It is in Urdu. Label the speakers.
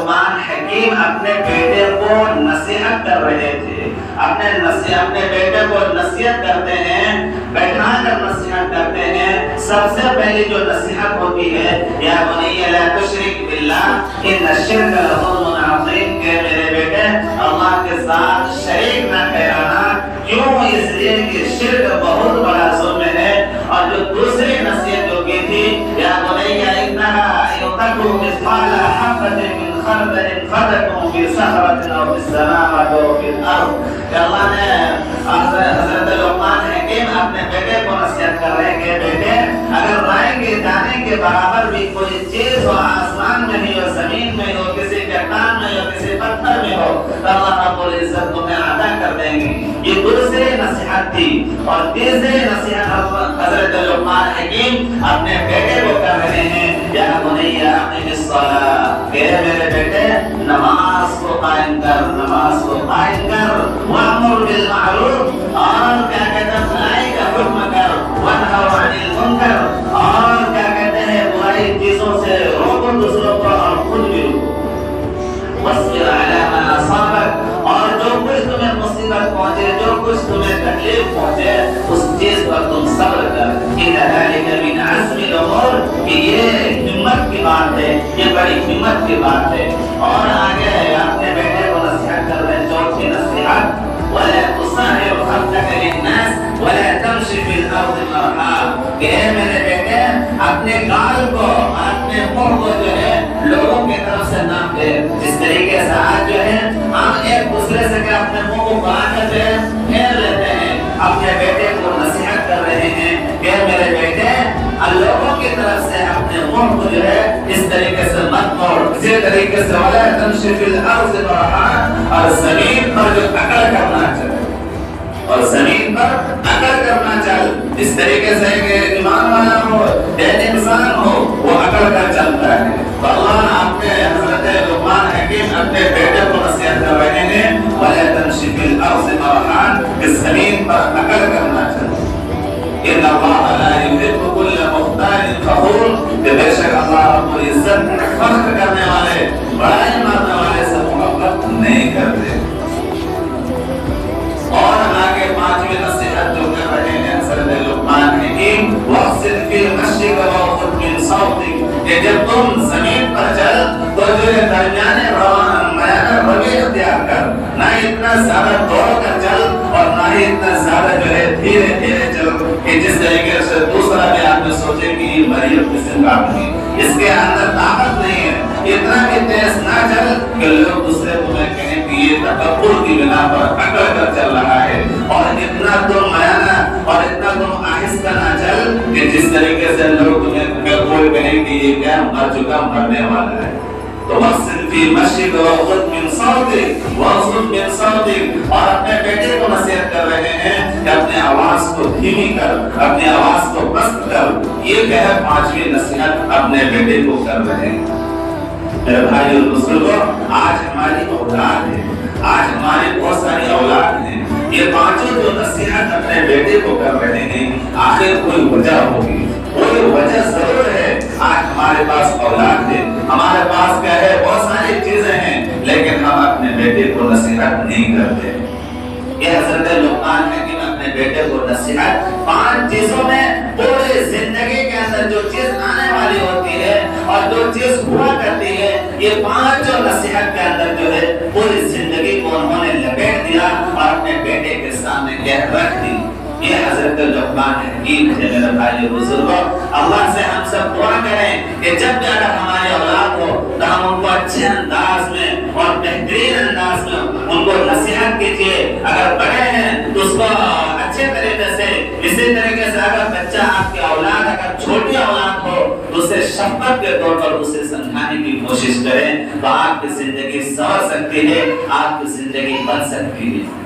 Speaker 1: لقمان حکیم اپنے بیٹے کو نصیحت کر رہے تھے. اپنے بیٹے کو نصیحت کرتے ہیں, بیٹھا کر نصیحت کرتے ہیں. سب سے پہلی جو نصیحت ہوتی ہے, یا بنی لا تشرک باللہ ان الشرک لظلم عظیم, کہ میرے بیٹے اللہ کے ساتھ شریک نہ ٹھہرانا. کیوں؟ اس لیے کہ شرک بہت بڑا ظلم ہے. اور جو دوسری نصیحت جو کی تھی, یا بنی انہا یتقوا مثقال حبۃ من خردل فتکن فی صخرۃ او فی السماوات او فی الارض. کہ اللہ نے حضرت لقمان حکیم اپنے بیٹے کو نصیحت کر رہے ہیں کہ بیٹے اگر رائے کے دانے کے برابر بھی کوئی چیز ہو, آسمان میں ہی ہو, زمین میں ہو, کسی چٹان میں ہو, کسی پتھر میں ہو, تو اللہ رب العزت تمہیں عطا کر دیں گے. یہ دوسری نصیحت تھی. اور تیسری نصیحت حضرت لقمان حکیم اپنے بیٹے کو کر رہے ہیں, یا بنی اقم الصلاۃ, کہ میرے بیٹے نماز کو قائم کر, نماز کو قائم کر. وامر بالمعروف, اور کیا کہتے ہیں بھلائی کا حکم کر. وانہا عن المنکر, اور کیا کہتے ہیں برائی چیزوں سے روکو دوسروں کو اور خود بھی روکو. واصبر علی ما اصابک, اور جو کچھ تمہیں مصیبت پہنچے, جو کچھ تمہیں تکلیف پہنچے, اس چیز پر تم صبر کر. ان ذلک من عزم الامور, کہ یہ ہمت کی بات ہے, یہ بڑی ہمت کی بات ہے. اور آگے اپنے بیٹے کو نصیحت کر رہے ہیں, چوتھی نصیحت, ولا تصاحب خدك للناس ولا تمشي في الارض مرحا, کہ میرے بیٹے اپنے گال کو, اپنے منہ کو جو ہے لوگوں کی طرف سے نہ پھیر. جس طریقے سے آج جو ہے ہم ایک دوسرے سے کہ اپنے منہ کو بنا کر جو ہے پھیر لیتے ہیں. اپنے بیٹے کو نصیحت کر رہے ہیں کہ میرے بیٹے لوگوں کی طرف سے اپنے منہ کو جو ہے اس طریقے سے مت موڑ. اسی طریقے سے ولا تمشي في الارض مرحا, اور زمین پر جو اکڑ کرنا چاہے, اور زمین پر اکڑ کرنا چاہے. اس طریقے سے کہ ایمان والا ہو, ایک انسان ہو, وہ اکڑ کر چلتا ہے. تو اللہ اپنے حضرت لقمان حکیم اپنے بیٹے کو نصیحت کر رہے ہیں, ولا تمشي في الارض مرحا, کہ زمین پر اکڑ کرنا چاہے. ان اللہ لا يحب كل مختال فخور, کہ بے شک اللہ رب العزت فخر کرنے والے, بڑائی مارنے والے سے محبت نہیں کرتے. اور آگے پانچویں نصیحت جو کر رہے ہیں حضرت لقمان حکیم, واقصد فی مشیک واغضض من صوتک, کہ جب تم زمین پر چل تو جو ہے درمیانے روی اختیار کر, نہ اتنا زیادہ دوڑ کر چل اور نہ ہی اتنا زیادہ جو ہے دھیرے دھیرے چل, کہ جس طریقے سے دوسرا بھی آپ نے سوچے کہ یہ مریم قسم کا آدمی, اس کے اندر طاقت نہیں ہے. اتنا بھی تیز نہ چل کہ لوگ دوسرے تمہیں کہیں کہ یہ تکبر کی بنا پر اکڑ کر چل رہا ہے. اور اتنا تم میانہ اور اتنا تم آہستہ نہ چل کہ جس طریقے سے لوگ تمہیں کوئی کہیں کہ یہ کیا مر چکا, مرنے والا ہے. تو واقصد فی مشیک واغضض من صوتک, اور اپنے بیٹے کو نصیحت کر رہے ہیں کہ اپنے آواز کو دھیمی کر, اپنے آواز کو پست کر. یہ کہ ہے پانچویں نصیحت اپنے بیٹے کو کر رہے ہیں. میرے بھائی اور بزرگوں, آج ہماری اولاد ہے, آج ہماری بہت ساری اولاد ہیں. یہ پانچوں جو نصیحت اپنے بیٹے کو کر رہے ہیں, آخر کوئی وجہ ہوگی, کوئی وجہ ضرور ہے. آج ہمارے پاس اولاد ہے, ہمارے پاس کیا ہے, بہت ساری چیزیں ہیں, لیکن ہم اپنے بیٹے کو نصیحت نہیں کرتے. یہ حضرت لقمان حکیم اپنے بیٹے کو نصیحت, پانچ چیزوں میں پوری زندگی کے اندر جو چیز آنے والی ہوتی ہے اور جو چیز ہوا کرتی ہے, یہ پانچوں نصیحت کے اندر جو ہے پوری زندگی کو انہوں نے لپیٹ دیا اور اپنے بیٹے کے سامنے کہہ رکھ دی. یہ حضرت لقمان حکیم ہے. میرے بھائی بزرگوں, اللہ سے ہم سب دعا کریں کہ جب بھی اگر ہماری اولاد ہو تو ہم ان کو اچھے انداز میں اور بہترین انداز میں ان کو نصیحت کیجیے. اگر بڑے ہیں تو اس کو اچھے طریقے سے, اسی طریقے سے اگر بچہ آپ کی اولاد اگر چھوٹی اولاد ہو تو اسے شفقت کے طور پر اسے سمجھانے کی کوشش کریں, تو آپ کی زندگی سنور سکتی ہے, آپ کی زندگی بن سکتی ہے.